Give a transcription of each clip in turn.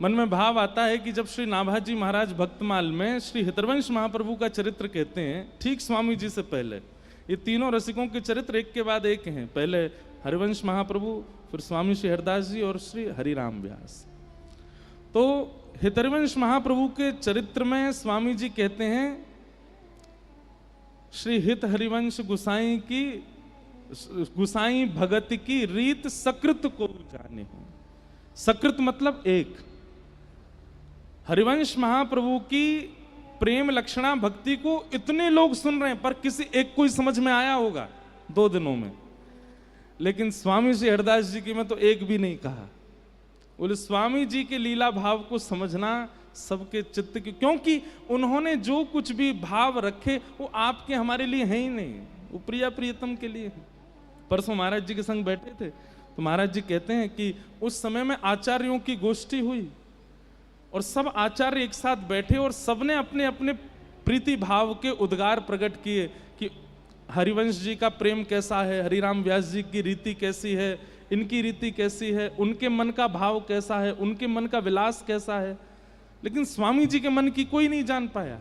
मन में भाव आता है कि जब श्री नाभाजी महाराज भक्तमाल में श्री हितरवंश महाप्रभु का चरित्र कहते हैं, ठीक स्वामी जी से पहले ये तीनों रसिकों के चरित्र एक के बाद एक हैं। पहले हरिवंश महाप्रभु, फिर स्वामी श्री हरदास जी और श्री हरिराम व्यास। तो हितरवंश महाप्रभु के चरित्र में स्वामी जी कहते हैं, श्री हित हरिवंश गुसाई भगत की रीत सकृत को जाने हो। सकृत मतलब एक। हरिवंश महाप्रभु की प्रेम लक्षणा भक्ति को इतने लोग सुन रहे हैं, पर किसी एक को ही समझ में आया होगा 2 दिनों में। लेकिन स्वामी श्री हरदास जी की में तो एक भी नहीं कहा। बोले स्वामी जी के लीला भाव को समझना सबके चित्त की, क्योंकि उन्होंने जो कुछ भी भाव रखे वो आपके हमारे लिए है ही नहीं, वो प्रिया प्रियतम के लिए है। परसों महाराज जी के संग बैठे थे तो महाराज जी कहते हैं कि उस समय में आचार्यों की गोष्ठी हुई और सब आचार्य एक साथ बैठे और सबने अपने अपने प्रीति भाव के उद्गार प्रकट किए कि हरिवंश जी का प्रेम कैसा है, हरिराम व्यास जी की रीति कैसी है, इनकी रीति कैसी है, उनके मन का भाव कैसा है, उनके मन का विलास कैसा है। लेकिन स्वामी जी के मन की कोई नहीं जान पाया।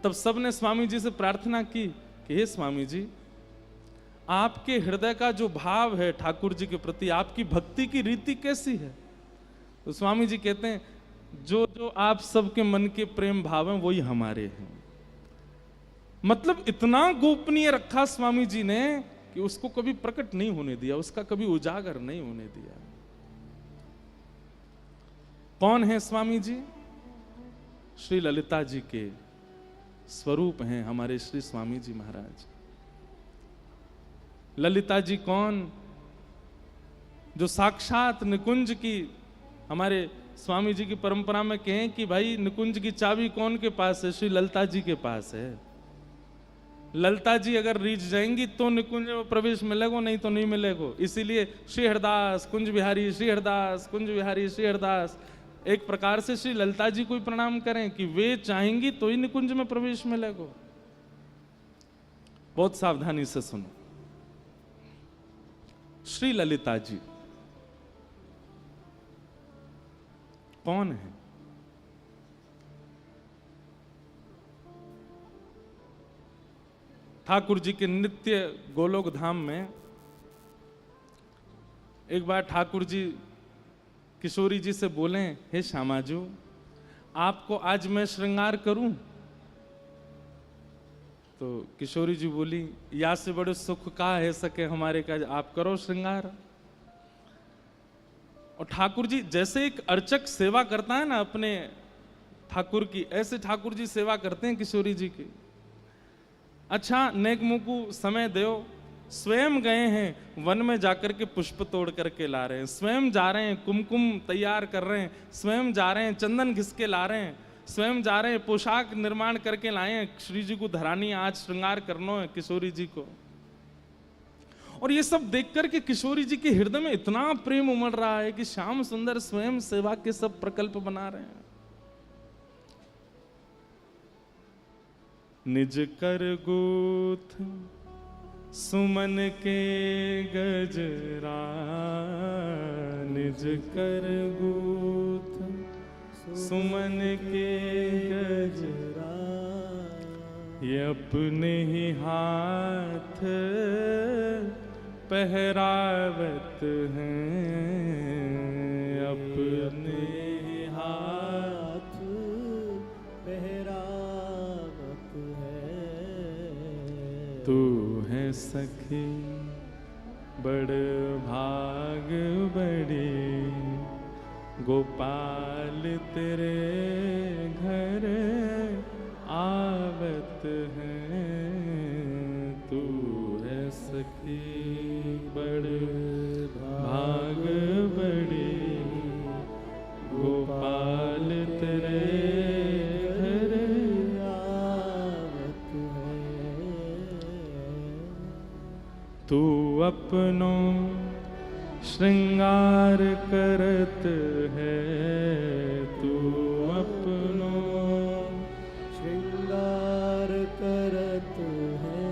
तब सबने स्वामी जी से प्रार्थना की कि हे स्वामी जी, आपके हृदय का जो भाव है ठाकुर जी के प्रति, आपकी भक्ति की रीति कैसी है। तो स्वामी जी कहते हैं, जो जो आप सबके मन के प्रेम भाव हैं वही हमारे हैं। मतलब इतना गोपनीय रखा स्वामी जी ने कि उसको कभी प्रकट नहीं होने दिया, उसका कभी उजागर नहीं होने दिया। कौन है स्वामी जी? श्री ललिता जी के स्वरूप हैं हमारे श्री स्वामी जी महाराज। ललिता जी कौन? जो साक्षात निकुंज की, हमारे स्वामी जी की परंपरा में कहें कि भाई निकुंज की चाबी कौन के पास है? श्री ललिता जी के पास है। ललिता जी अगर रीझ जाएंगी तो निकुंज में प्रवेश मिलेगा, नहीं तो नहीं मिलेगा। इसीलिए श्री हरदास कुंज बिहारी, श्री हरदास कुंज बिहारी, श्री हरदास। एक प्रकार से श्री ललिता जी को ही प्रणाम करें कि वे चाहेंगी तो ही निकुंज में प्रवेश मिलेगा। बहुत सावधानी से सुनो। श्री ललिता जी कौन है? ठाकुर जी के नित्य गोलोक धाम में एक बार ठाकुर जी किशोरी जी से बोले, हे श्यामाजू, आपको आज मैं श्रृंगार करूं? तो किशोरी जी बोली, या से बड़े सुख का है सके हमारे का, आप करो श्रृंगार। और ठाकुर जी जैसे एक अर्चक सेवा करता है ना अपने ठाकुर की, ऐसे ठाकुर जी सेवा करते हैं किशोरी जी की। अच्छा नेक मुकु समय दो, स्वयं गए हैं वन में जाकर के पुष्प तोड़ करके ला रहे हैं, स्वयं जा रहे हैं कुमकुम तैयार कर रहे हैं, स्वयं जा रहे हैं चंदन घिस के ला रहे हैं, स्वयं जा रहे हैं पोशाक निर्माण करके लाए हैं। श्री जी को धरानी आज श्रृंगार करना है किशोरी जी को। और ये सब देख करके किशोरी जी के हृदय में इतना प्रेम उमड़ रहा है कि श्याम सुंदर स्वयं सेवा के सब प्रकल्प बना रहे हैं। निज कर गूथ सुमन के गजरा, निज कर गूथ सुमन के गजरा, ये अपने ही हाथ पहरावत हैं, अपने ही हाथ पहरावत है। तू है सखी बड़ भाग बड़ी, गोपाल तेरे घर आवत है। तू है सखी बड़ भाग बड़ी, गोपाल तेरे घर आवत है। तू अपनो श्रृंगार करत है, तू अपनो श्रृंगार करत है।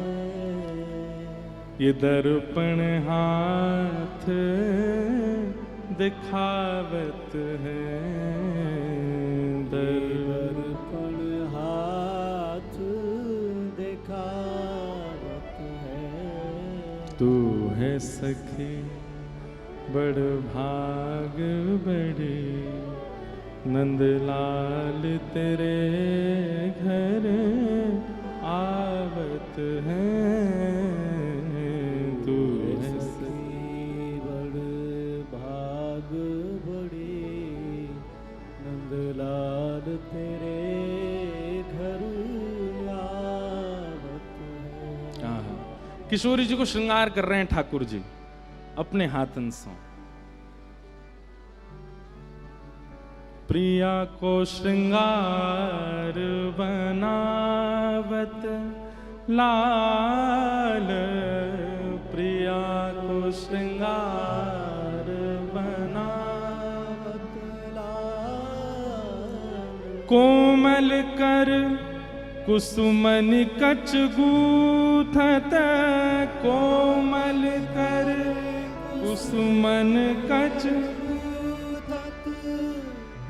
ये दर्पण हाथ दिखावत है, दर्पण हाथ दिखावत है। तू है सखी बड़ भाग बड़े, नंदलाल तेरे घर आवत है। तू है सखी बड़ भाग बड़े, नंदलाल तेरे घर आवत है। किशोरी जी को श्रृंगार कर रहे हैं ठाकुर जी अपने हाथन से। प्रिया को श्रृंगार बनावत लाल, प्रिया को श्रृंगार बनावत लाल। कोमल कर कुसुमन कच गूथत, कोमल कर कुसुमन कच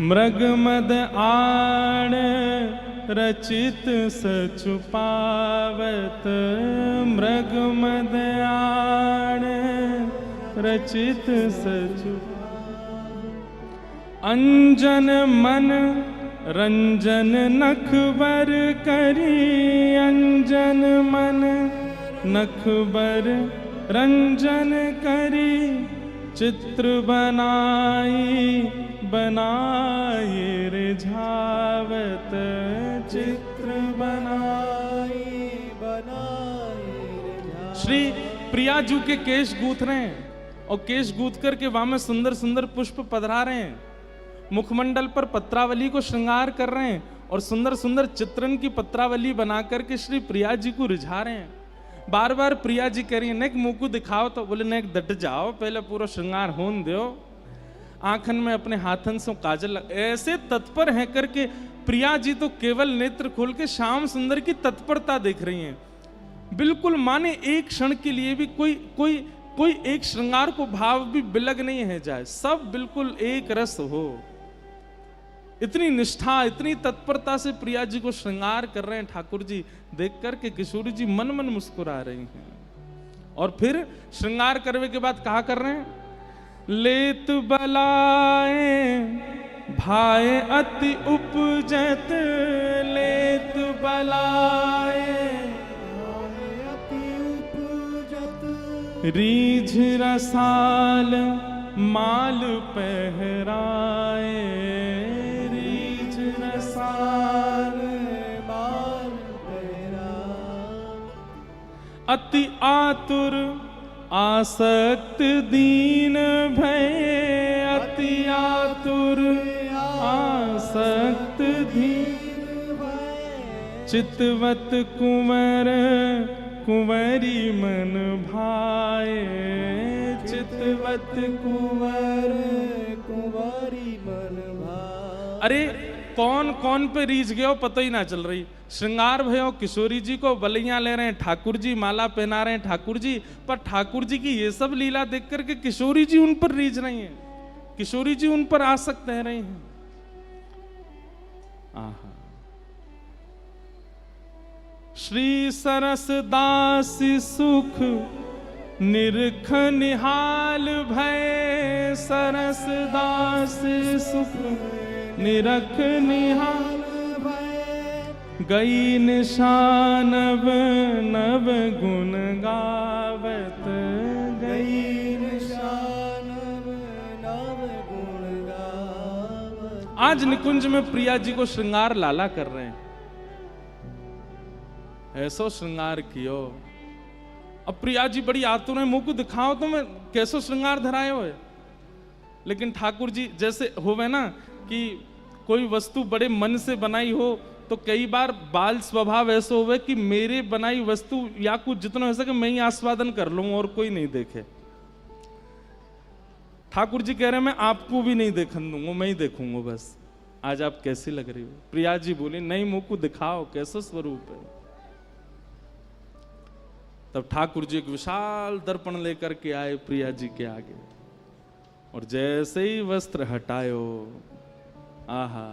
मृग मद आण रचित सचुपावत, मृग मद आण रचित सचुपावत। अंजन मन रंजन नखबर करी, अंजन मन नखबर रंजन करी। चित्र बनाई बनाई रिझावत, चित्र बनाई बनाई रिझावत। श्री प्रिया जी के केश गूंथ रहे हैं और केश गूंथ करके वहां में सुंदर सुंदर पुष्प पधरा रहे हैं। मुखमंडल पर पत्रावली को श्रृंगार कर रहे हैं और सुंदर सुंदर चित्रण की पत्रावली बना करके श्री प्रिया जी को रिझा रहे हैं। बार बार प्रिया जी कह रही है नेक मुंह को दिखाओ, तो बोले नेक डट जाओ, पहले पूरा श्रृंगार होन दो। आंखन में अपने हाथन से काजल ऐसे तत्पर है करके प्रिया जी तो केवल नेत्र खोल के श्याम सुंदर की तत्परता देख रही हैं। बिल्कुल माने एक क्षण के लिए भी कोई एक श्रृंगार को भाव भी बिलग नहीं है जाए, सब बिल्कुल एक रस हो। इतनी निष्ठा इतनी तत्परता से प्रिया जी को श्रृंगार कर रहे हैं ठाकुर जी। देख करके किशोरी जी मन मन मुस्कुरा रही हैं। और फिर श्रृंगार करने के बाद कहा कर रहे हैं, लेत बलाए भाए अति उपजत, लेत बलाए अति उपजत। रीझ रसाल माल पहराए, रीझ रसाल माल पहराए। अति आतुर आसक्त दीन भय, अति आतुर आसक्त दीन भय। चितवत कुंवर कुंवरी मन भाए, चितवत कुंवर कुंवरी मन भाए। अरे कौन कौन पे रीझ गया पता ही ना चल रही। श्रृंगार भयो किशोरी जी को बलियां ले रहे हैं ठाकुर जी, माला पहना रहे हैं ठाकुर जी, पर ठाकुर जी की ये सब लीला देख करके किशोरी जी उन पर रीझ रही हैं, किशोरी जी उन पर आसक्त रह रही हैं। आहा। श्री सरस दास सुख निरख निहाल भय, सरस दास सुख निरख निहाल भय। गई निशानव नव गुण गावत, गई निशानव नव गुण गावत। आज निकुंज में प्रिया जी को श्रृंगार लाला कर रहे हैं। ऐसो श्रृंगार कियो। अब प्रिया जी बड़ी आतुर है, मुंह को दिखाओ तो मैं कैसो श्रृंगार धराए हुए। लेकिन ठाकुर जी जैसे होवे ना कि कोई वस्तु बड़े मन से बनाई हो, तो कई बार बाल स्वभाव ऐसा होवे कि मेरे बनाई वस्तु या कुछ जितना हो सके मैं ही आस्वादन कर लूं और कोई नहीं देखे। ठाकुर जी कह रहे हैं मैं आपको भी नहीं देखने दूंगा, मैं ही देखूंगा बस। आज आप कैसी लग रही हो? प्रिया जी बोली नहीं, मुंह को दिखाओ, कैसा स्वरूप है। तब ठाकुर जी एक विशाल दर्पण लेकर के आए प्रिया जी के आगे और जैसे ही वस्त्र हटायो, आहा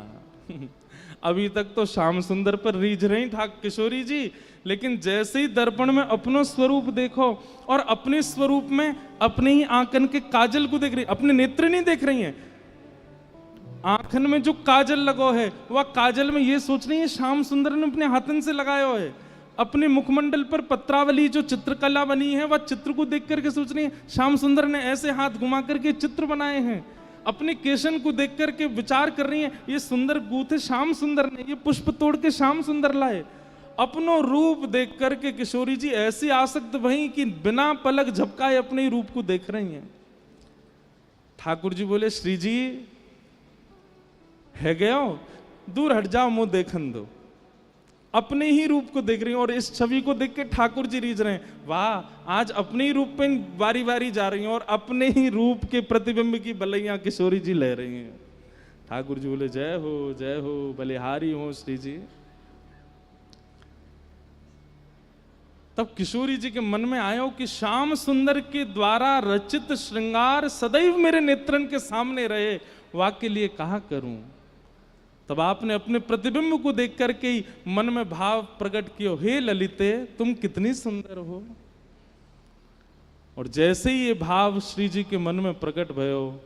अभी तक तो श्याम सुंदर पर रीझ रही ठाक किशोरी जी, लेकिन जैसे ही दर्पण में अपनो स्वरूप देखो और अपने स्वरूप में अपने ही आंखन के काजल को देख रही, अपने नेत्र नहीं देख रही हैं, आंखन में जो काजल लगो है वह काजल में ये सोच रही है श्याम सुंदर ने अपने हाथन से लगायो है। अपने मुखमंडल पर पत्रावली जो चित्रकला बनी है वह चित्र को देख करके सोच रही है श्याम सुंदर ने ऐसे हाथ घुमा करके चित्र बनाए हैं। अपने केशन को देख करके विचार कर रही है ये सुंदर गूथे श्याम सुंदर ने, ये पुष्प तोड़ के श्याम सुंदर लाए। अपनो रूप देख करके किशोरी जी ऐसी आसक्त भई कि बिना पलक झपकाए अपने रूप को देख रही हैं। ठाकुर जी बोले श्री जी है गयो, दूर हट जाओ, मुंह देखन दो। अपने ही रूप को देख रही हैं और इस छवि को देख के ठाकुर जी रीझ रहे हैं, वाह आज अपने ही रूप पे बारी बारी जा रही हैं और अपने ही रूप के प्रतिबिंब की बलैया किशोरी जी ले रही हैं। ठाकुर जी बोले जय हो बलिहारी हो श्री जी। तब किशोरी जी के मन में आयो कि श्याम सुंदर के द्वारा रचित श्रृंगार सदैव मेरे नेत्रन के सामने रहे, वाक्य लिए कहा करूं। तब आपने अपने प्रतिबिंब को देख करके ही मन में भाव प्रकट किया, हे ललिते तुम कितनी सुंदर हो। और जैसे ही ये भाव श्री जी के मन में प्रकट भयो,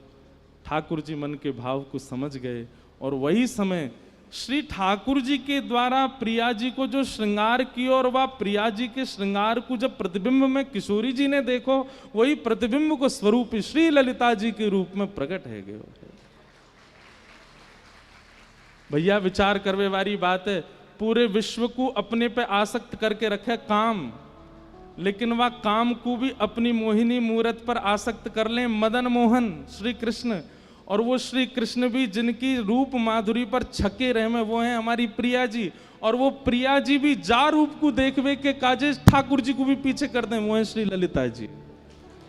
ठाकुर जी मन के भाव को समझ गए और वही समय श्री ठाकुर जी के द्वारा प्रिया जी को जो श्रृंगार किया और वह प्रिया जी के श्रृंगार को जब प्रतिबिंब में किशोरी जी ने देखो, वही प्रतिबिंब को स्वरूप श्री ललिता जी के रूप में प्रकट है गयो। भैया विचार करवे वाली बात है, पूरे विश्व को अपने पे आसक्त करके रखे काम, लेकिन वह काम को भी अपनी मोहिनी मूरत पर आसक्त कर लें मदन मोहन श्री कृष्ण। और वो श्री कृष्ण भी जिनकी रूप माधुरी पर छके रहे में वो हैं हमारी प्रिया जी। और वो प्रिया जी भी जा रूप को देखवे के काजे ठाकुर जी को भी पीछे कर दें, वो हैं श्री ललिता जी,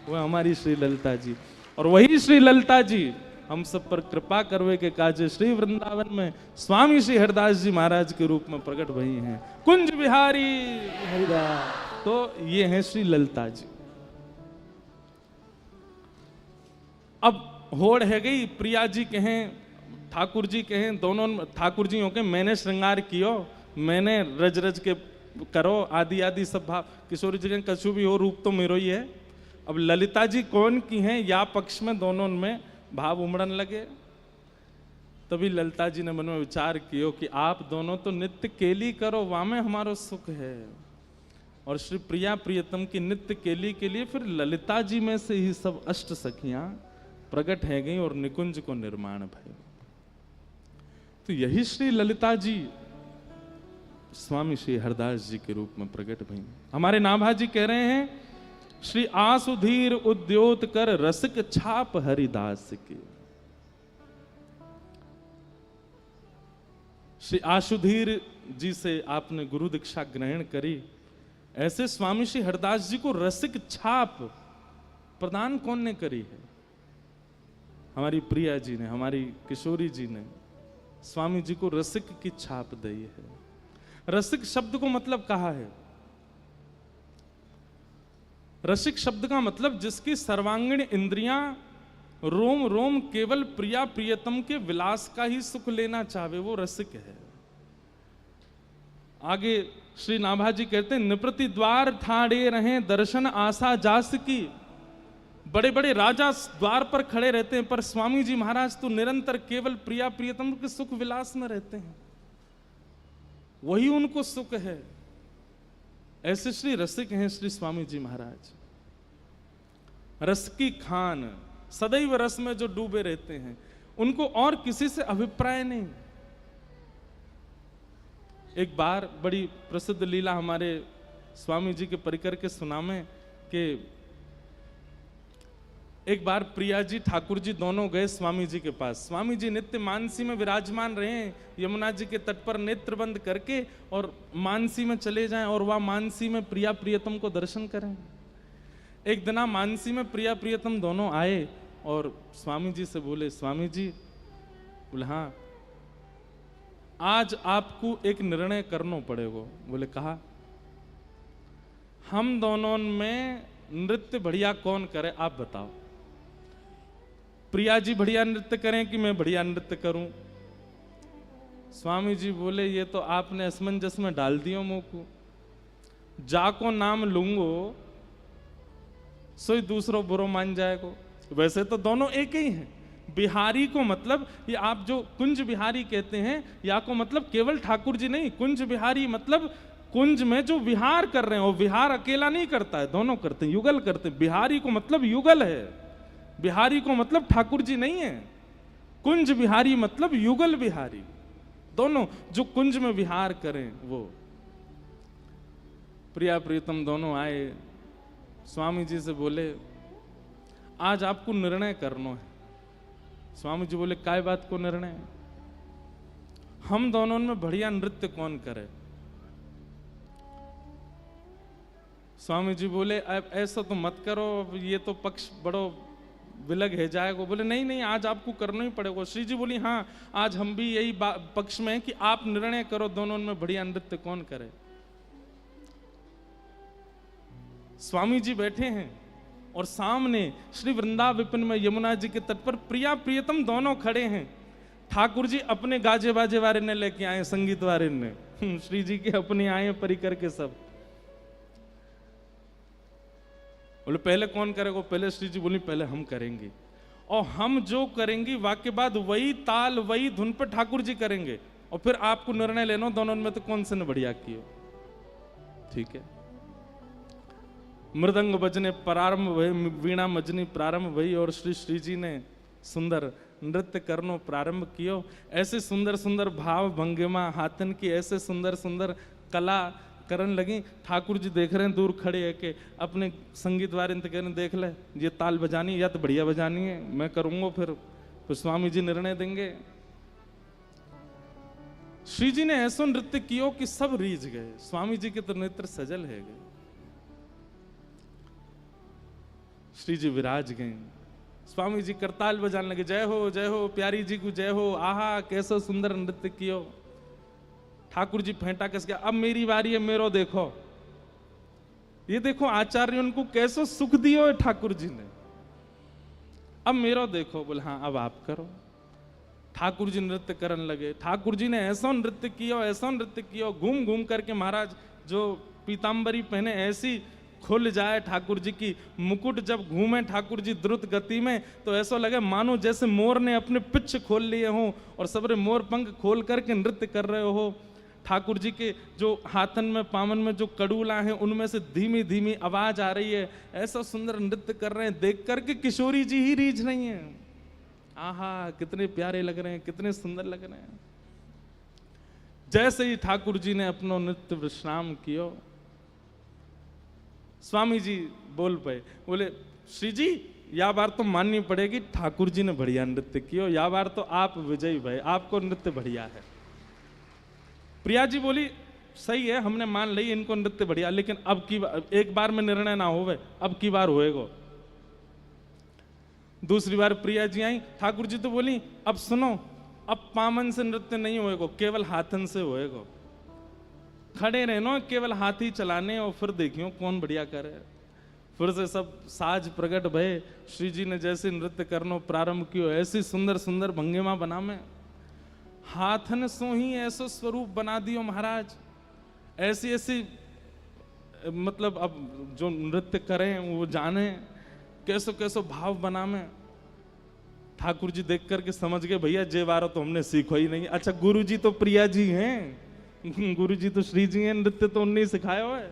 वो हमारी श्री ललिता जी। और वही श्री ललिता जी हम सब पर कृपा करवे के काजे श्री वृंदावन में स्वामी श्री हरदास जी महाराज के रूप में प्रकट भई हैं, कुंज बिहारी हरिदास। तो ये हैं श्री ललिता जी। अब होड़ है गई, प्रिया जी कहें ठाकुर जी कहें, दोनों ठाकुर जी हो के मैंने श्रृंगार कियो, मैंने रज रज के करो आदि आदि सब भाव। किशोरी जी कछु भी हो रूप तो मेरो ही है। अब ललिता जी कौन की हैं या पक्ष में दोनों में भाव उमड़न लगे। तभी ललिता जी ने मन में विचार किया कि आप दोनों तो नित्य केली करो, वहां में हमारो सुख है। और श्री प्रिया प्रियतम की नित्य केली के लिए फिर ललिता जी में से ही सब अष्ट सखियां प्रकट है गई और निकुंज को निर्माण भय। तो यही श्री ललिता जी स्वामी श्री हरदास जी के रूप में प्रकट भई। हमारे नाभा जी कह रहे हैं श्री आसुधीर उद्योत कर रसिक छाप हरिदास की। श्री आशुधीर जी से आपने गुरु दीक्षा ग्रहण करी, ऐसे स्वामी श्री हरदास जी को रसिक छाप प्रदान कौन ने करी है? हमारी प्रिया जी ने, हमारी किशोरी जी ने स्वामी जी को रसिक की छाप दी है। रसिक शब्द को मतलब कहा है, रसिक शब्द का मतलब जिसकी सर्वांगीण इंद्रियां रोम रोम केवल प्रिया प्रियतम के विलास का ही सुख लेना चाहे, वो रसिक है। आगे श्री नाभा जी कहते हैं निप्रति द्वार ठाड़े रहे दर्शन आशा जास की। बड़े बड़े राजा द्वार पर खड़े रहते हैं, पर स्वामी जी महाराज तो निरंतर केवल प्रिया प्रियतम के सुख विलास में रहते हैं, वही उनको सुख है। ऐसे श्री रसिक हैं श्री स्वामी जी महाराज। रस की खान, सदैव रस में जो डूबे रहते हैं, उनको और किसी से अभिप्राय नहीं। एक बार बड़ी प्रसिद्ध लीला हमारे स्वामी जी के परिकर के सुनामे कि एक बार प्रिया जी ठाकुर जी दोनों गए स्वामी जी के पास। स्वामी जी नित्य मानसी में विराजमान रहे हैं, यमुना जी के तट पर नेत्र बंद करके और मानसी में चले जाएं और वह मानसी में प्रिया प्रियतम को दर्शन करें। एक दिन मानसी में प्रिया प्रियतम दोनों आए और स्वामी जी से बोले, स्वामी जी बोले हाँ आज आपको एक निर्णय करना पड़ेगा। बोले कहा? हम दोनों में नृत्य बढ़िया कौन करे आप बताओ। प्रिया जी बढ़िया नृत्य करें कि मैं बढ़िया नृत्य करूं? स्वामी जी बोले ये तो आपने असमंजस में डाल दियो मुंह को। जाको नाम लूंगो सोई दूसरो बुरो मान जाएगो। वैसे तो दोनों एक ही हैं। बिहारी को मतलब ये आप जो कुंज बिहारी कहते हैं, या को मतलब केवल ठाकुर जी नहीं, कुंज बिहारी मतलब कुंज में जो विहार कर रहे हैं, वो विहार अकेला नहीं करता है, दोनों करते हैं, युगल करते हैं। बिहारी को मतलब युगल है, बिहारी को मतलब ठाकुर जी नहीं है। कुंज बिहारी मतलब युगल बिहारी, दोनों जो कुंज में विहार करें वो। प्रिया प्रीतम दोनों आए, स्वामी जी से बोले आज आपको निर्णय करना है। स्वामी जी बोले काय बात को निर्णय? हम दोनों में बढ़िया नृत्य कौन करे? स्वामी जी बोले अब ऐसा तो मत करो, अब ये तो पक्ष बड़ो विलग है जाएगा। बोले नहीं नहीं, आज आपको करना ही पड़ेगा। श्री जी बोली हाँ, आज हम भी यही पक्ष में है कि आप निर्णय करो दोनों में बढ़िया नृत्य कौन करे। स्वामी जी बैठे हैं और सामने श्री वृंदा विपिन में यमुना जी के तट पर प्रिया प्रियतम दोनों खड़े हैं। ठाकुर जी अपने गाजे बाजे वाले ने लेके आए, संगीत वाले ने, श्री जी के अपने आए परिकर के सब। बोले पहले कौन करेगा? पहले श्री जी बोली पहले हम करेंगे, और हम जो करेंगे वाक्य बाद वही ताल वही धुन पर ठाकुर जी करेंगे, और फिर आपको निर्णय लेना दोनों में तो कौन से ने बढ़िया किया। ठीक है। मृदंग बजने प्रारंभ भई, वीणा मजनी प्रारंभ भई, और श्री जी ने सुंदर नृत्य करनो प्रारंभ कियो। ऐसे सुंदर सुंदर भाव भंगिमा हाथन की ऐसे सुंदर सुंदर कला करन लगी। ठाकुर जी देख रहे हैं दूर खड़े है के अपने संगीत वारिंद कह रहे देख ले ये ताल बजानी या तो बढ़िया बजानी है, मैं करूंगा, फिर स्वामी जी निर्णय देंगे। श्री जी ने ऐसा नृत्य कियो कि सब रीझ गए। स्वामी जी के तो नेत्र सजल है गए। श्री जी विराज गए, स्वामी जी करताल बजाने लगे, जय हो प्यारी जी को जय हो, आहा कैसा सुंदर नृत्य कियो। ठाकुर जी फेंटा कस गया, अब मेरी बारी है, मेरो देखो, ये देखो आचार्य उनको कैसो सुख दियो है ठाकुर जी ने, अब मेरो देखो। बोले हाँ अब आप करो। ठाकुर जी नृत्य करने लगे। ठाकुर जी ने ऐसा नृत्य किया, घूम घूम करके महाराज जो पीताम्बरी पहने ऐसी खुल जाए ठाकुर जी की, मुकुट जब घूमे ठाकुर जी द्रुत गति में तो ऐसा लगे मानो जैसे मोर ने अपने पिच्छ खोल लिए हो और सबरे मोर पंख खोल करके नृत्य कर रहे हो। ठाकुर जी के जो हाथन में पावन में जो कड़ूला हैं उनमें से धीमी धीमी आवाज आ रही है, ऐसा सुंदर नृत्य कर रहे हैं, देख करके किशोरी जी ही रीझ रही हैं। आहा कितने प्यारे लग रहे हैं, कितने सुंदर लग रहे हैं। जैसे ही ठाकुर जी ने अपना नृत्य विश्राम किया, स्वामी जी बोल पाए, बोले श्री जी या बार तो माननी पड़ेगी ठाकुर जी ने बढ़िया नृत्य किया, या बार तो आप विजयी भाई, आपको नृत्य बढ़िया है। प्रिया जी बोली सही है, हमने मान ली इनको नृत्य बढ़िया, लेकिन अब की एक बार में निर्णय ना होवे, अब की बार होएगा। दूसरी बार प्रिया जी आई, ठाकुर जी तो बोली अब सुनो, अब पामन से नृत्य नहीं होएगा, केवल हाथन से होएगा। खड़े रहनो, केवल हाथ ही चलाने, और फिर देखियो कौन बढ़िया करे। फिर से सब साज प्रकट भय। श्री जी ने जैसे नृत्य करनो प्रारंभ कियो, ऐसी सुंदर सुंदर भंगिमा बना में, हाथन सो ही ऐसा स्वरूप बना दियो महाराज। ऐसी ऐसी मतलब अब जो नृत्य करें वो जाने कैसो कैसो भाव बना में। ठाकुर जी देख करके समझ गए भैया जे बारो तो हमने सीखो ही नहीं। अच्छा गुरु जी तो प्रिया जी हैं, गुरु जी तो श्री जी हैं, नृत्य तो उन्हें सिखाया हुआ है।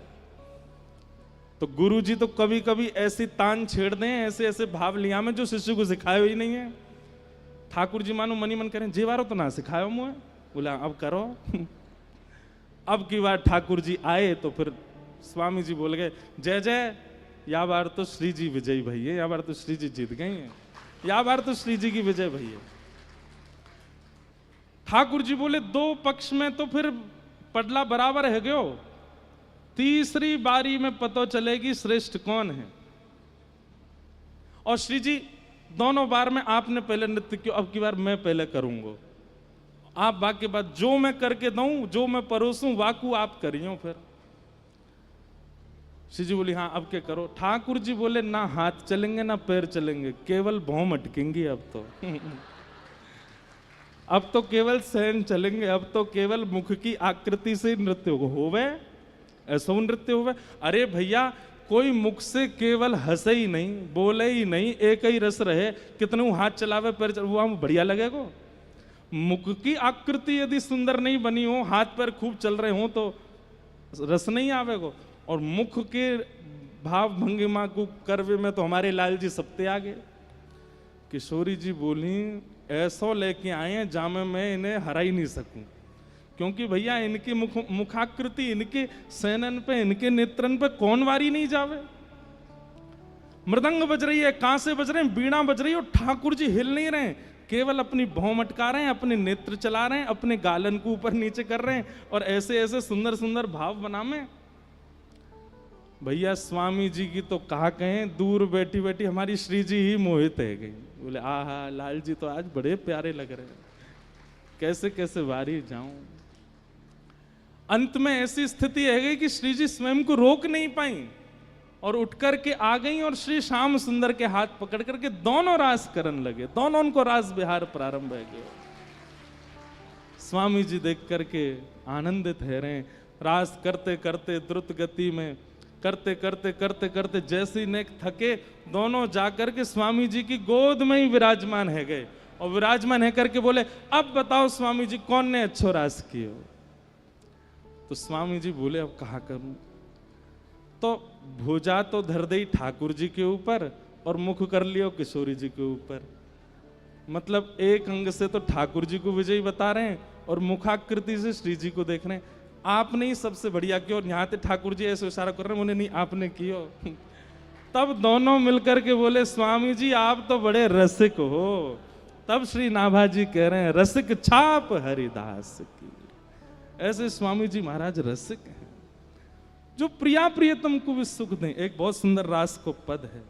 तो गुरु जी तो कभी कभी ऐसी तान छेड़ दें, ऐसे ऐसे भाव लिया में जो शिष्य को सिखाया ही नहीं है। ठाकुर जी मानो मनी मन करें जे बारो तो ना सिखायो मुझे, बोला अब करो। अब की बार ठाकुर जी आए तो फिर स्वामी जी बोल गए जय जय, या बार तो श्री जी विजयी भई है, या बार तो श्री जी जीत गई हैं, या बार तो श्री जी की विजय भई है। ठाकुर जी बोले दो पक्ष में तो फिर पडला बराबर है गयो, तीसरी बारी में पता चलेगी श्रेष्ठ कौन है। और श्री जी दोनों बार में आपने पहले नृत्य किया, अब की बार मैं पहले करूंगा, आप बाकी बात जो मैं करके दूं, जो मैं परोसूं वाकू आप करियो। फिर श्री जी बोली हाँ अब क्या करो। ठाकुर जी बोले ना हाथ चलेंगे ना पैर चलेंगे, केवल भौं अटकेंगी अब तो। अब तो केवल सहन चलेंगे, अब तो केवल मुख की आकृति से नृत्य होवे, ऐसा नृत्य होवे। अरे भैया कोई मुख से केवल हंसे ही नहीं, बोले ही नहीं, एक ही रस रहे, कितने हाथ चलावे पैर वो हम बढ़िया लगेगा। मुख की आकृति यदि सुंदर नहीं बनी हो, हाथ पैर खूब चल रहे हो तो रस नहीं आवेगा। और मुख के भाव भंगिमा को करवे में तो हमारे लाल जी सबते आगे। किशोरी जी बोली ऐसा लेके आए हैं जामे मैं इन्हें हरा ही नहीं सकूं, क्योंकि भैया इनकी मुखाकृति, इनके सैनन पे, इनके नेत्रन पे कौन वारी नहीं जावे। मृदंग बज रही है, कांसे बज रहे हैं, बीणा बज रही है और ठाकुर जी हिल नहीं रहे, केवल अपनी भौं मटका रहे हैं, अपने नेत्र चला रहे हैं, अपने गालन को ऊपर नीचे कर रहे हैं और ऐसे ऐसे सुंदर सुंदर भाव बनावे। भैया स्वामी जी की तो कहा कहें, दूर बैठी बैठी हमारी श्री जी ही मोहित है गई। बोले आहा लाल जी तो आज बड़े प्यारे लग रहे हैं, कैसे कैसे वारी जाऊं। अंत में ऐसी स्थिति है गई कि श्री जी स्वयं को रोक नहीं पाई और उठ करके आ गई और श्री श्याम सुंदर के हाथ पकड़ करके दोनों रास करने लगे, दोनों उनको रास विहार प्रारंभ हो गया। स्वामी जी देख करके आनंदित है रहे, रास करते करते द्रुत गति में करते करते करते करते जैसे ही नेक थके, दोनों जाकर के स्वामी जी की गोद में ही विराजमान है गए और विराजमान है करके बोले अब बताओ स्वामी जी कौन ने अच्छो रास किए हो। तो स्वामी जी बोले अब कहा करूं। तो भुजा तो धर दई ठाकुर जी के ऊपर और मुख कर लियो किशोरी जी के ऊपर। मतलब एक अंग से तो ठाकुर जी को विजयी बता रहे हैं और मुखाकृति से श्री जी को देख रहे हैं। आपने ही सबसे बढ़िया किया और यहाँ पे ठाकुर जी ऐसे इशारा कर रहे हैं, नहीं आपने किया। तब दोनों मिलकर के बोले स्वामी जी आप तो बड़े रसिक हो। तब श्री नाभा जी कह रहे हैं रसिक छाप हरिदास की। ऐसे स्वामी जी महाराज रसिक हैं जो प्रिया प्रियतम को भी सुख दें। एक बहुत सुंदर रास को पद है,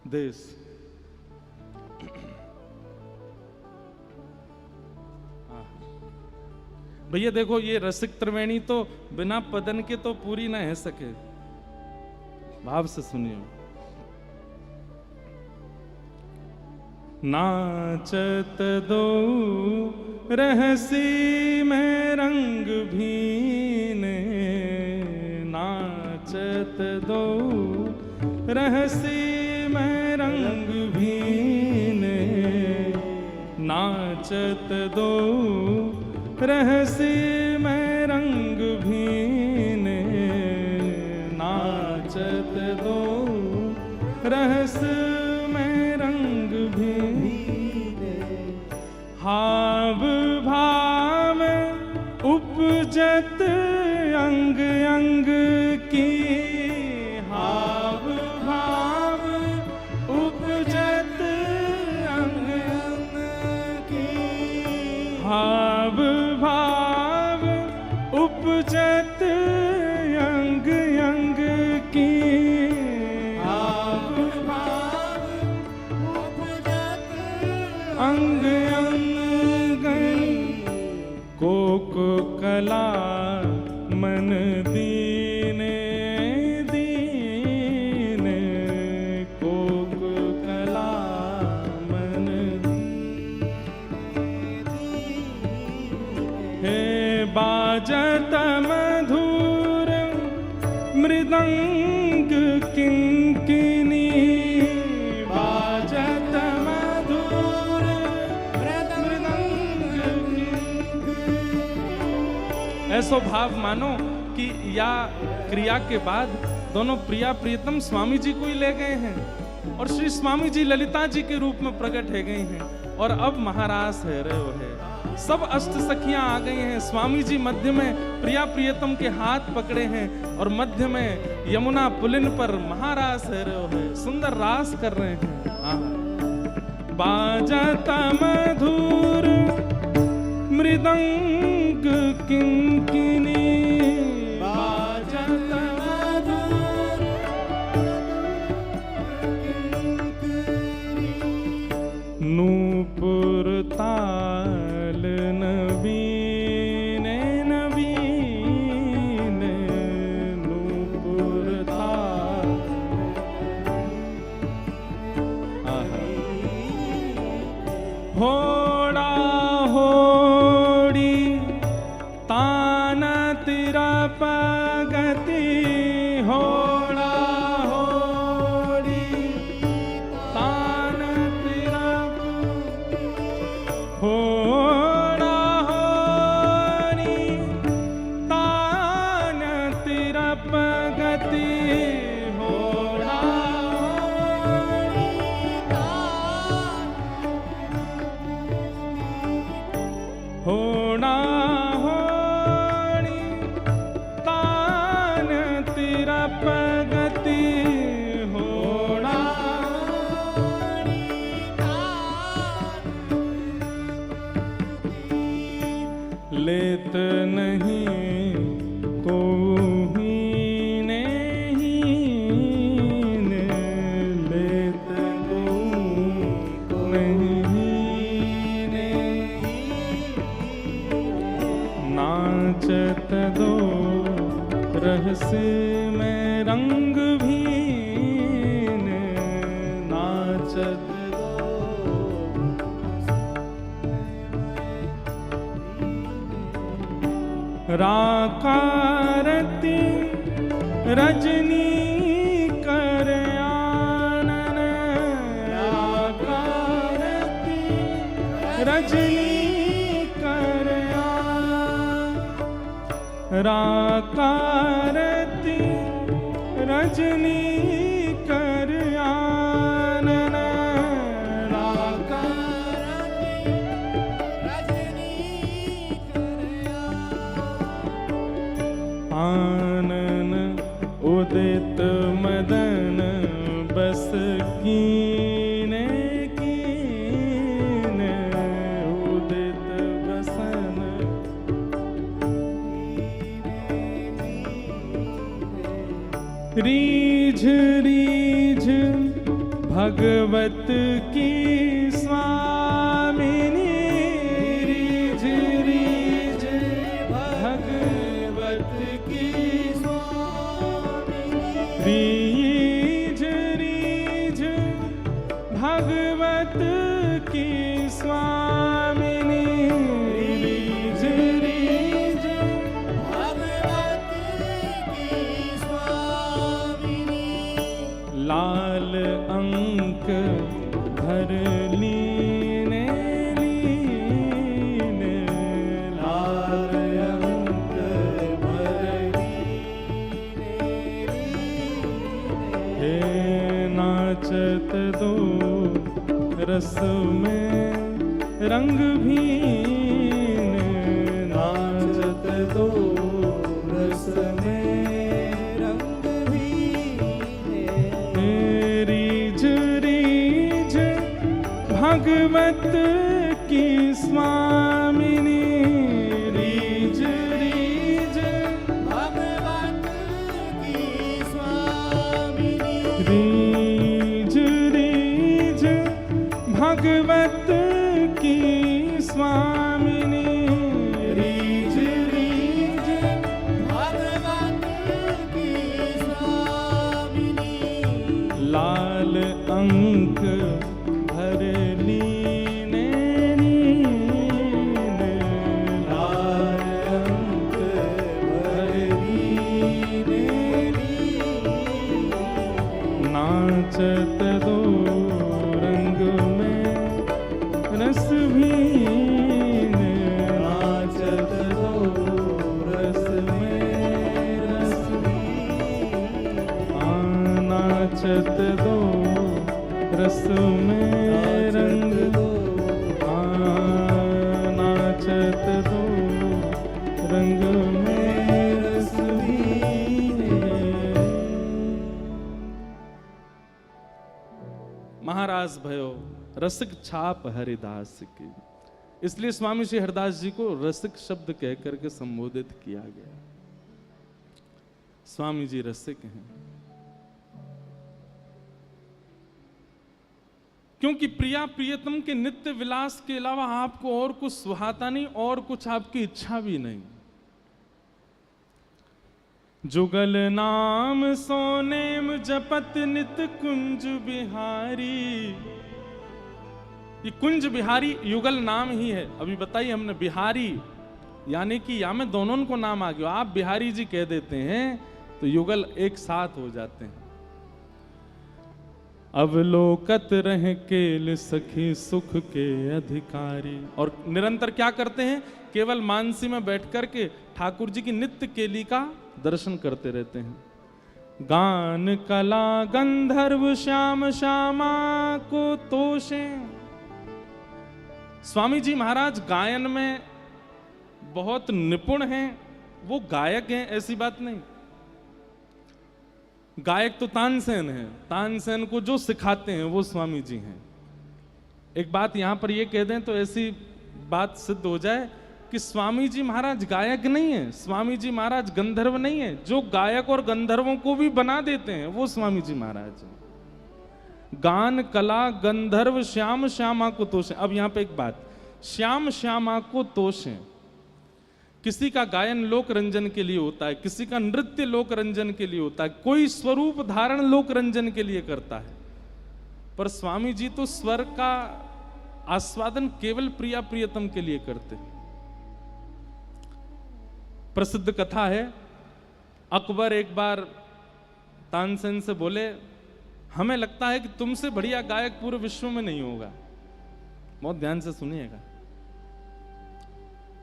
देश भैया देखो ये रसिक त्रिवेणी तो बिना पदन के तो पूरी ना है सके, भाव से सुनिए। नाचत दो रहसी में रंग भीने, नाचत दो रहसी में रंग भीने, नाचत दो रहसी में रंग भीने, नाचत दो रहस में रंग भीने। हाव भाव उपजत अंग अंग की, हाव भाव उपजत अंग अंग की, हाव भाव उपजत अंग अंग की, हाव भाव उपजत अंग अंग कोक कला मन दीने दीने, कोक कला मन हे बाजत मधुर मृदंग किंकिनी, बाजत मधुर मृदंग किंकिनी। ऐसो भाव मानो कि या क्रिया के बाद दोनों प्रिया प्रियतम स्वामी जी को ही ले गए हैं और श्री स्वामी जी ललिता जी के रूप में प्रकट है गई हैं और अब महारास है रहे है। सब अष्ट सखियां आ गई हैं, स्वामी जी मध्य में प्रिया प्रियतम के हाथ पकड़े हैं और मध्य में यमुना पुलिन पर महारास है रहे है, सुंदर रास कर रहे हैं। बाजत मधुर मृदंग किंकिनी, बाजत मधुर किंकिनी। नूपुर तेरा पगति होड़ा होड़ी तान तेरा होड़ा होड़ी तान तेरा पगति होड़ा होड़ा होड़ी तान तेरा पगति होड़ा लेत नहीं को हीने हीने लेत को नहीं नाचत दो रहस्य में रंग भीन नाचत राकारती रजनी कर आनन राकारती रजनी कर राकारती रजनी कर आनन आनन उदित मदन बस कीने कीने उदित बसन रीझ रीझ भगवत की स्वामिनी रीझ रीझ भगवत की रीझ रीझ भगवत की स्वामिनी रीझ रीझ भगवत की स्वामिनी लाल अंक भर लीने लीने लाल अंक भर हे नाचत दो रस में रंग भीन नाचत दो रस में रंग भीन रीझ रीझ भगवत की स्वामिनी रीझ रीझ भगवत की स्वामिनी रीझ रीझ भगवत की स्वामिनी रीझ रीझ भगवत की स्वामिनी लाल अंक भर लीने नीने लाल अंक भर लीने नाचत दो रंग में रस भीन नाचत दो रस में रस नाचत दो रस में रंग दो नाचत दो रंग में रस भीन महाराज भयो रसिक छाप हरिदास की इसलिए स्वामी श्री हरिदास जी को रसिक शब्द कह करके संबोधित किया गया स्वामी जी रसिक हैं क्योंकि प्रिया प्रियतम के नित्य विलास के अलावा आपको और कुछ सुहाता नहीं और कुछ आपकी इच्छा भी नहीं जुगल नाम सोनेम जपत नित कुंज बिहारी ये कुंज बिहारी युगल नाम ही है अभी बताइए हमने बिहारी यानी कि या में दोनों को नाम आ गया, आप बिहारी जी कह देते हैं तो युगल एक साथ हो जाते हैं। अवलोकत रह केल सखी सुख के अधिकारी। और निरंतर क्या करते हैं, केवल मानसी में बैठ करके ठाकुर जी की नित्य केली का दर्शन करते रहते हैं। गान कला गंधर्व श्याम श्यामा को तोषे। स्वामी जी महाराज गायन में बहुत निपुण हैं, वो गायक हैं ऐसी बात नहीं। गायक तो तानसेन है, तानसेन को जो सिखाते हैं वो स्वामी जी हैं। एक बात यहां पर ये कह दें तो ऐसी बात सिद्ध हो जाए कि स्वामी जी महाराज गायक नहीं है, स्वामी जी महाराज गंधर्व नहीं है। जो गायक और गंधर्वों को भी बना देते हैं वो स्वामी जी महाराज हैं। गान कला गंधर्व श्याम श्यामा को तोषे। अब यहां पे एक बात, श्याम श्यामा को तोषे। किसी का गायन लोक रंजन के लिए होता है, किसी का नृत्य लोक रंजन के लिए होता है, कोई स्वरूप धारण लोक रंजन के लिए करता है। पर स्वामी जी तो स्वर का आस्वादन केवल प्रिया प्रियतम के लिए करते हैं। प्रसिद्ध कथा है, अकबर एक बार तानसेन से बोले, हमें लगता है कि तुमसे बढ़िया गायक पूरे विश्व में नहीं होगा। बहुत ध्यान से सुनिएगा।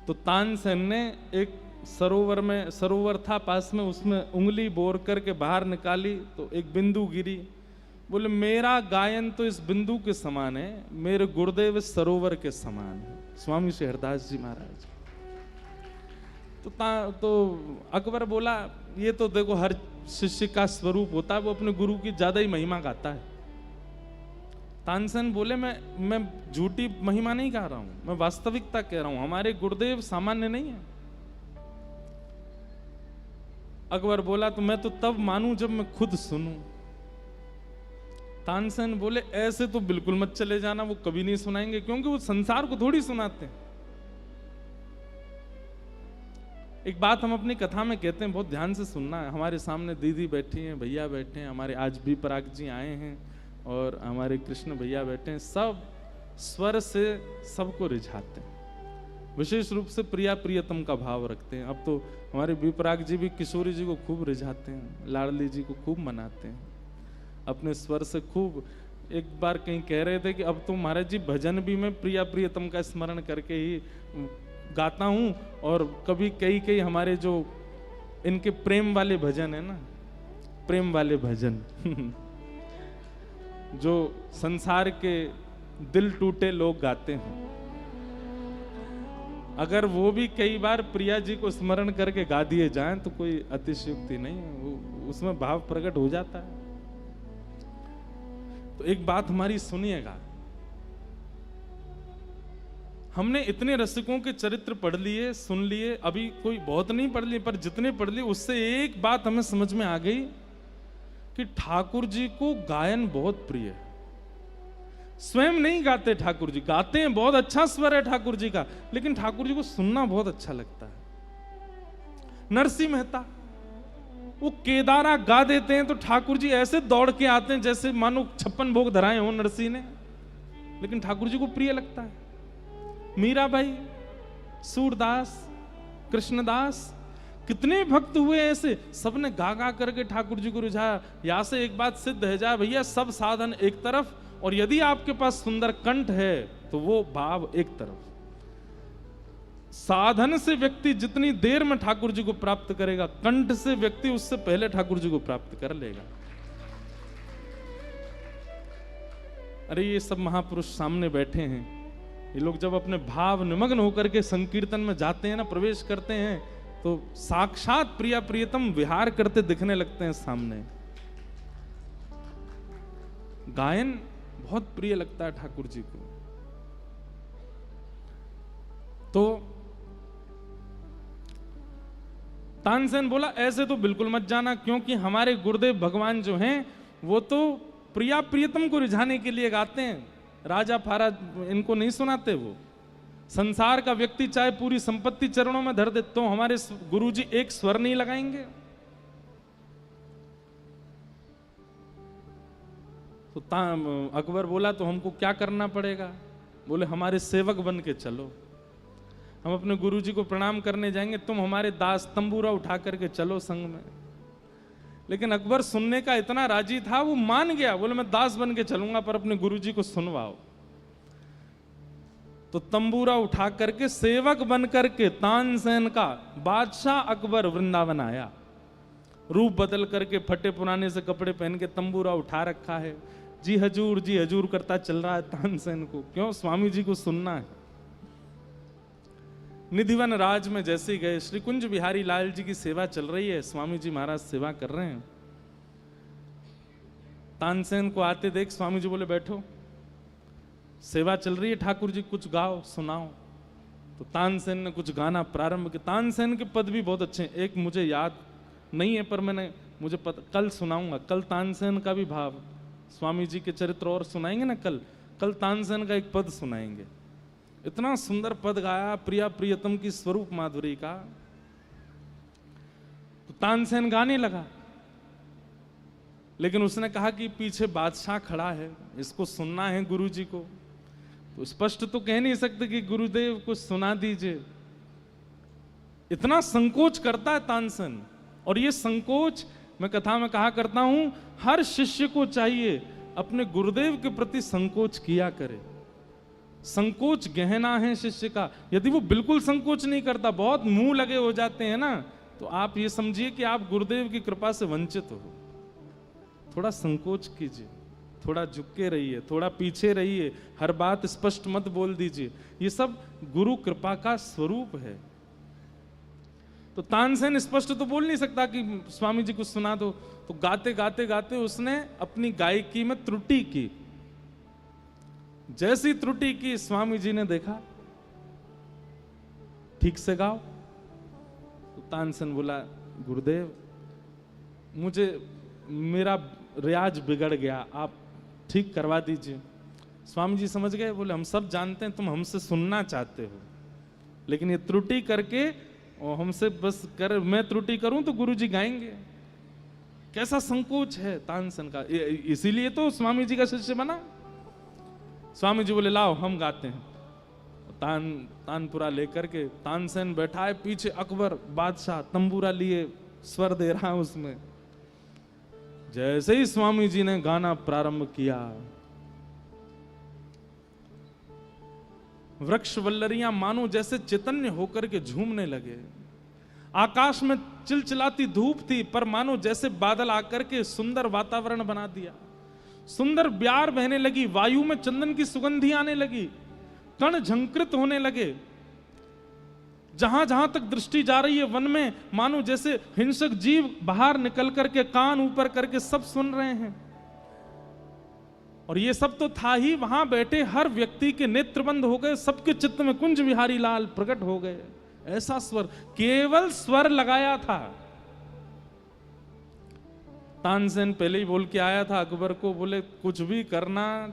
तो तानसेन ने एक सरोवर था पास में, उसमें उंगली बोर करके बाहर निकाली तो एक बिंदु गिरी। बोले मेरा गायन तो इस बिंदु के समान है, मेरे गुरुदेव इस सरोवर के समान है, स्वामी श्री हरदास जी महाराज। तो अकबर बोला, ये तो देखो हर शिष्य का स्वरूप होता है, वो अपने गुरु की ज्यादा ही महिमा गाता है। तानसेन बोले मैं झूठी महिमा नहीं गा रहा हूं, मैं वास्तविकता कह रहा हूं, हमारे गुरुदेव सामान्य नहीं है। अकबर बोला तो मैं तो तब मानूं जब मैं खुद सुनूं। तानसेन बोले ऐसे तो बिल्कुल मत चले जाना, वो कभी नहीं सुनाएंगे, क्योंकि वो संसार को थोड़ी सुनाते हैं। एक बात हम अपनी कथा में कहते हैं, बहुत ध्यान से सुनना है। हमारे सामने दीदी बैठी हैं, भैया बैठे हैं, हमारे आज भी पराग जी आए हैं और हमारे कृष्ण भैया बैठे हैं। सब स्वर से सबको रिझाते हैं, विशेष रूप से प्रिया प्रियतम का भाव रखते हैं। अब तो हमारे विपराग जी भी किशोरी जी को खूब रिझाते हैं, लाडली जी को खूब मनाते हैं, अपने स्वर से खूब। एक बार कहीं कह रहे थे कि अब तो महाराज जी भजन भी मैं प्रिया प्रियतम का स्मरण करके ही गाता हूं। और कभी कई हमारे जो इनके प्रेम वाले भजन है ना, प्रेम वाले भजन जो संसार के दिल टूटे लोग गाते हैं, अगर वो भी कई बार प्रिया जी को स्मरण करके गा दिए जाएं तो कोई अतिशयोक्ति नहीं है, वो उसमें भाव प्रकट हो जाता है। तो एक बात हमारी सुनिएगा, हमने इतने रसिकों के चरित्र पढ़ लिए, सुन लिए, अभी कोई बहुत नहीं पढ़ लिए, पर जितने पढ़ लिए उससे एक बात हमें समझ में आ गई कि ठाकुर जी को गायन बहुत प्रिय है। स्वयं नहीं गाते ठाकुर जी, गाते हैं, बहुत अच्छा स्वर है ठाकुर जी का, लेकिन ठाकुर जी को सुनना बहुत अच्छा लगता है। नरसिंह मेहता वो केदारा गा देते हैं तो ठाकुर जी ऐसे दौड़ के आते हैं जैसे मानो 56 भोग धराए हो नरसिंह ने, लेकिन ठाकुर जी को प्रिय लगता है। मीराबाई, सूरदास, कृष्णदास, कितने भक्त हुए ऐसे, सबने गा गा करके ठाकुर जी को रिझाया। यहां से एक बात सिद्ध है जाए भैया, सब साधन एक तरफ, और यदि आपके पास सुंदर कंठ है तो वो भाव एक तरफ। साधन से व्यक्ति जितनी देर में ठाकुर जी को प्राप्त करेगा, कंठ से व्यक्ति उससे पहले ठाकुर जी को प्राप्त कर लेगा। अरे ये सब महापुरुष सामने बैठे हैं, ये लोग जब अपने भाव निमग्न होकर के संकीर्तन में जाते हैं ना, प्रवेश करते हैं, तो साक्षात प्रिया प्रियतम विहार करते दिखने लगते हैं सामने। गायन बहुत प्रिय लगता है ठाकुर जी को। तो तानसेन बोला ऐसे तो बिल्कुल मत जाना, क्योंकि हमारे गुरुदेव भगवान जो हैं वो तो प्रिया प्रियतम को रिझाने के लिए गाते हैं, राजा फारा इनको नहीं सुनाते। वो संसार का व्यक्ति चाहे पूरी संपत्ति चरणों में धर दे तो हमारे गुरुजी एक स्वर नहीं लगाएंगे। तो अकबर बोला तो हमको क्या करना पड़ेगा? बोले हमारे सेवक बन के चलो। हम अपने गुरुजी को प्रणाम करने जाएंगे, तुम हमारे दास, तंबूरा उठा करके चलो संग में। लेकिन अकबर सुनने का इतना राजी था, वो मान गया, बोले मैं दास बन के चलूंगा पर अपने गुरुजी को सुनवाओ। तो तंबूरा उठा करके सेवक बन करके तानसेन का बादशाह अकबर वृंदावन आया। रूप बदल करके फटे पुराने से कपड़े पहन के तंबूरा उठा रखा है, जी हजूर करता चल रहा है तानसेन को। क्यों? स्वामी जी को सुनना है। निधिवन राज में जैसे ही गए, श्री कुंज बिहारी लाल जी की सेवा चल रही है, स्वामी जी महाराज सेवा कर रहे हैं। तानसेन को आते देख स्वामी जी बोले बैठो, सेवा चल रही है, ठाकुर जी कुछ गाओ सुनाओ। तो तानसेन ने कुछ गाना प्रारंभ किया। तानसेन के पद भी बहुत अच्छे हैं, एक मुझे याद नहीं है पर मुझे पता, कल सुनाऊंगा। कल तानसेन का भी भाव, स्वामी जी के चरित्र और सुनाएंगे ना कल तानसेन का एक पद सुनाएंगे। इतना सुंदर पद गाया प्रिया प्रियतम की स्वरूप माधुरी का। तो तानसेन गाने लगा, लेकिन उसने कहा कि पीछे बादशाह खड़ा है, इसको सुनना है गुरुजी को। तो स्पष्ट तो कह नहीं सकते कि गुरुदेव कुछ सुना दीजिए, इतना संकोच करता है तानसेन। और ये संकोच मैं कथा में कहा करता हूं, हर शिष्य को चाहिए अपने गुरुदेव के प्रति संकोच किया करे। संकोच गहना है शिष्य का। यदि वो बिल्कुल संकोच नहीं करता, बहुत मुंह लगे हो जाते हैं ना, तो आप ये समझिए कि आप गुरुदेव की कृपा से वंचित हो। थोड़ा संकोच कीजिए, थोड़ा झुक के रहिए, थोड़ा पीछे रहिए, हर बात स्पष्ट मत बोल दीजिए। ये सब गुरु कृपा का स्वरूप है। तो तानसेन स्पष्ट तो बोल नहीं सकता कि स्वामी जी कुछ सुना दो। तो गाते गाते गाते उसने अपनी गायकी में त्रुटि की। जैसी त्रुटि की, स्वामी जी ने देखा, ठीक से गाओ। तो तानसेन बोला, गुरुदेव मुझे मेरा रियाज बिगड़ गया, आप ठीक करवा दीजिए। स्वामी जी समझ गए, बोले हम सब जानते हैं तुम हमसे सुनना चाहते हो, लेकिन ये त्रुटि करके और हमसे बस कर, मैं त्रुटि करूं तो गुरुजी गाएंगे। कैसा संकोच है तानसेन का, इसीलिए तो स्वामी जी का शिष्य बना। स्वामी जी बोले लाओ हम गाते हैं। तानपुरा लेकर के तानसेन बैठा है, पीछे अकबर बादशाह तंबूरा लिए स्वर दे रहा है उसमें। जैसे ही स्वामी जी ने गाना प्रारंभ किया, वृक्ष वल्लरियां मानो जैसे चैतन्य होकर के झूमने लगे। आकाश में चिलचिलाती धूप थी, पर मानो जैसे बादल आकर के सुंदर वातावरण बना दिया। सुंदर ब्यार बहने लगी, वायु में चंदन की सुगंधी आने लगी, कण झंकृत होने लगे। जहां जहां तक दृष्टि जा रही है वन में, मानो जैसे हिंसक जीव बाहर निकल करके कान ऊपर करके सब सुन रहे हैं। और ये सब तो था ही, वहां बैठे हर व्यक्ति के नेत्र बंद हो गए, सबके चित्त में कुंज बिहारी लाल प्रकट हो गए। ऐसा स्वर, केवल स्वर लगाया था। तानसेन पहले ही बोल के आया था अकबर को, बोले कुछ भी करना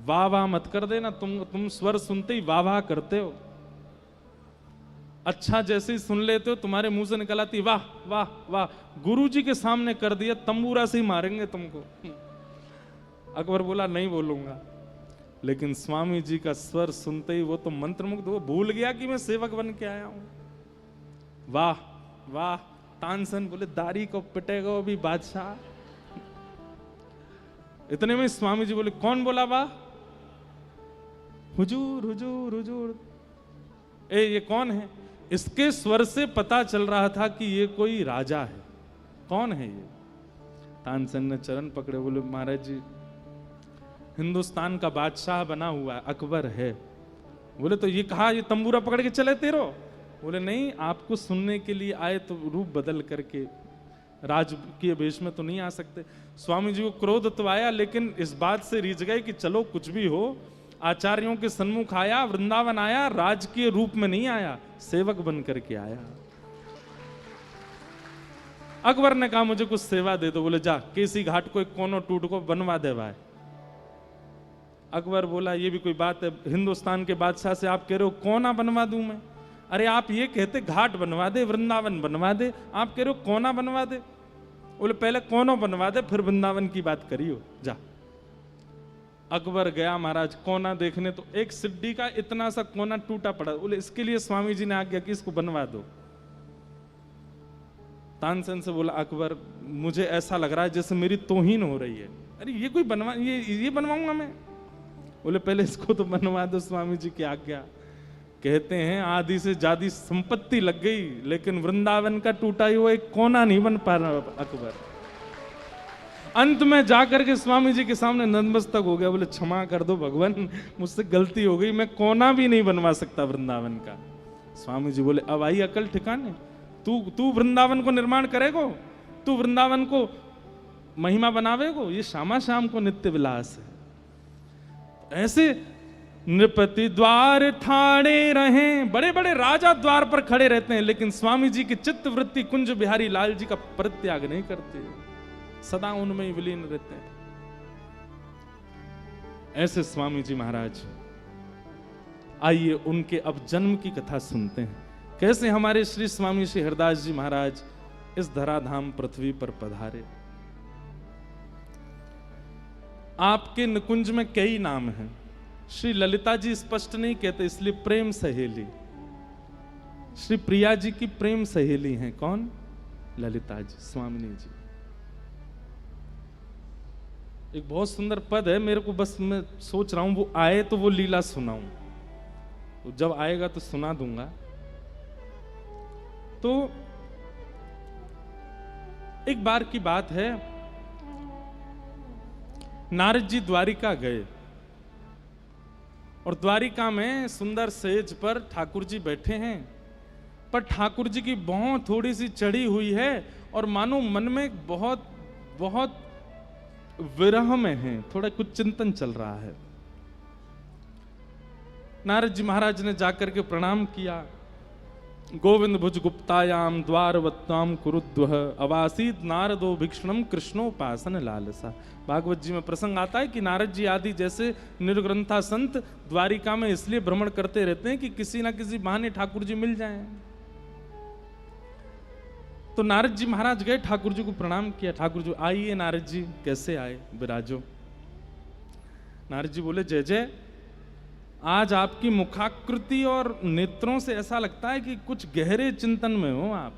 वाह वाह मत कर देना, तुम स्वर सुनते ही वाह वाह करते हो। अच्छा जैसे ही सुन लेते हो तुम्हारे मुंह से निकल आती वाह वाह वाह। गुरुजी के सामने कर दिया, तंबूरा से ही मारेंगे तुमको। अकबर बोला नहीं बोलूंगा, लेकिन स्वामी जी का स्वर सुनते ही वो तो मंत्रमुग्ध, वो भूल गया कि मैं सेवक बन के आया हूं। वाह वाह। तानसेन बोले दाढ़ी को पिटेगा अभी बादशाह। इतने में स्वामी जी बोले कौन बोला वाह? हुजूर हुजूर हुजूर। ये कौन है? इसके स्वर से पता चल रहा था कि ये कोई राजा है। कौन है ये? तानसेन ने चरण पकड़े, बोले महाराज जी हिंदुस्तान का बादशाह बना हुआ है, अकबर है। बोले तो ये कहा ये तंबूरा पकड़ के चले तेरो? बोले नहीं, आपको सुनने के लिए आए तो रूप बदल करके, राजकीय वेश में तो नहीं आ सकते। स्वामी जी को क्रोध तो आया, लेकिन इस बात से रीझ गए कि चलो कुछ भी हो, आचार्यों के सन्मुख आया, वृंदावन आया, राजकीय रूप में नहीं आया, सेवक बन करके आया। अकबर ने कहा मुझे कुछ सेवा दे दो। बोले जा केसी घाट को एक कोनो टूट को बनवा दे भाई। अकबर बोला ये भी कोई बात है, हिंदुस्तान के बादशाह से आप कह रहे हो कोना बनवा दूं मैं? अरे आप ये कहते घाट बनवा दे, वृंदावन बनवा दे, आप कह रहे हो कोना बनवा दे। बोले पहले कोनो बनवा दे, फिर वृंदावन की बात करियो। जा अकबर गया महाराज कोना देखने, तो एक सिड्डी का इतना सा कोना टूटा पड़ा। बोले इसके लिए स्वामी जी ने आज्ञा की इसको बनवा दो। तानसेन से बोला अकबर मुझे ऐसा लग रहा है जैसे मेरी तौहीन हो रही है। अरे ये कोई बनवा ये बनवाऊंगा मैं? बोले पहले इसको तो बनवा दो स्वामी जी की आज्ञा। कहते हैं आधी से ज्यादा संपत्ति लग गई, लेकिन वृंदावन का टूटा हुआ एक कोना नहीं बन पा रहा अकबर। अंत में जाकर के स्वामी जी के सामने नतमस्तक हो गया। बोले क्षमा कर दो भगवान, मुझसे गलती हो गई, मैं कोना भी नहीं बनवा सकता वृंदावन का। स्वामी जी बोले अब आई अकल ठिकाने, तू वृंदावन को निर्माण करेगो, तू वृंदावन को महिमा बनावेगो, ये श्यामा श्याम को नित्य विलास है। ऐसे नृपति द्वार ठाड़े रहे, बड़े बड़े राजा द्वार पर खड़े रहते हैं, लेकिन स्वामी जी की चित्त वृत्ति कुंज बिहारी लाल जी का परित्याग नहीं करते, सदा उनमें ही विलीन रहते हैं। ऐसे स्वामी जी महाराज। आइए उनके अब जन्म की कथा सुनते हैं, कैसे हमारे श्री स्वामी श्री हरदास जी महाराज इस धराधाम पृथ्वी पर पधारे। आपके निकुंज में कई नाम हैं। श्री ललिता जी स्पष्ट नहीं कहते, इसलिए प्रेम सहेली। श्री प्रिया जी की प्रेम सहेली हैं कौन? ललिता जी, स्वामिनी जी। एक बहुत सुंदर पद है, मेरे को बस मैं सोच रहा हूं वो आए तो वो लीला सुनाऊं, तो जब आएगा तो सुना दूंगा। तो एक बार की बात है, नारद जी द्वारिका गए और द्वारिका में सुंदर सेज पर ठाकुर जी बैठे हैं, पर ठाकुर जी की भौं थोड़ी सी चढ़ी हुई है और मानो मन में बहुत बहुत विरह में है, थोड़ा कुछ चिंतन चल रहा है। नारद जी महाराज ने जाकर के प्रणाम किया। गोविंद भुज गुप्तायाम द्वारवत्ताम कुरुद्वह अवासीत नारदो भिक्षणम कृष्णोपासन लालसा। भागवत जी में प्रसंग आता है कि नारद जी आदि जैसे निर्ग्रंथा संत द्वारिका में इसलिए भ्रमण करते रहते हैं कि किसी ना किसी बहाने ठाकुर जी मिल जाएं। तो नारद जी महाराज गए, ठाकुर जी को प्रणाम किया। ठाकुर जी आइए नारद जी, कैसे आए, विराजो। नारद जी बोले जय जय। आज आपकी मुखाकृति और नेत्रों से ऐसा लगता है कि कुछ गहरे चिंतन में हो आप।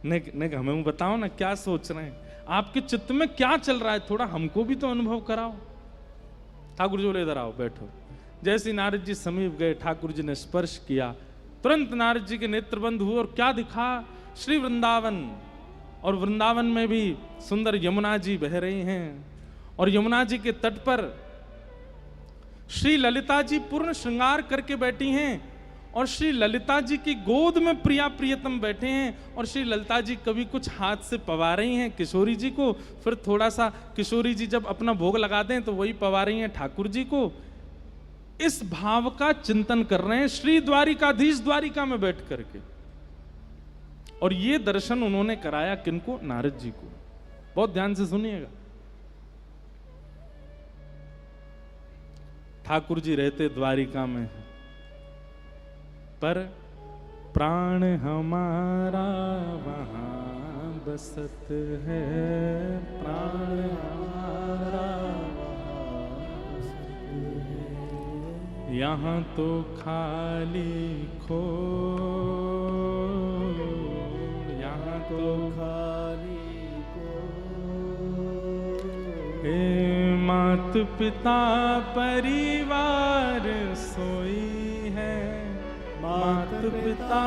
ने हमें बताओ ना क्या सोच रहे हैं, आपके चित्त में क्या चल रहा है, थोड़ा हमको भी तो अनुभव कराओ। ठाकुर जी बोले इधर आओ बैठो। जैसे नारद जी समीप गए, ठाकुर जी ने स्पर्श किया, तुरंत नारद जी के नेत्र बंद हुए और क्या दिखा? श्री वृंदावन। और वृंदावन में भी सुंदर यमुना जी बह रही हैं और यमुना जी के तट पर श्री ललिता जी पूर्ण श्रृंगार करके बैठी हैं और श्री ललिता जी की गोद में प्रिया प्रियतम बैठे हैं और श्री ललिता जी कभी कुछ हाथ से पवा रही हैं किशोरी जी को, फिर थोड़ा सा किशोरी जी जब अपना भोग लगा दें तो वही पवा रही हैं ठाकुर जी को। इस भाव का चिंतन कर रहे हैं श्री द्वारिकाधीश द्वारिका में बैठ करके। और ये दर्शन उन्होंने कराया किनको? नारद जी को। बहुत ध्यान से सुनिएगा। ठाकुर जी रहते द्वारिका में, पर प्राण हमारा वहां बसत है, प्राण हमारा यहाँ तो खाली खो, यहाँ तो खाली को मात पिता परिवार सोई है, मात पिता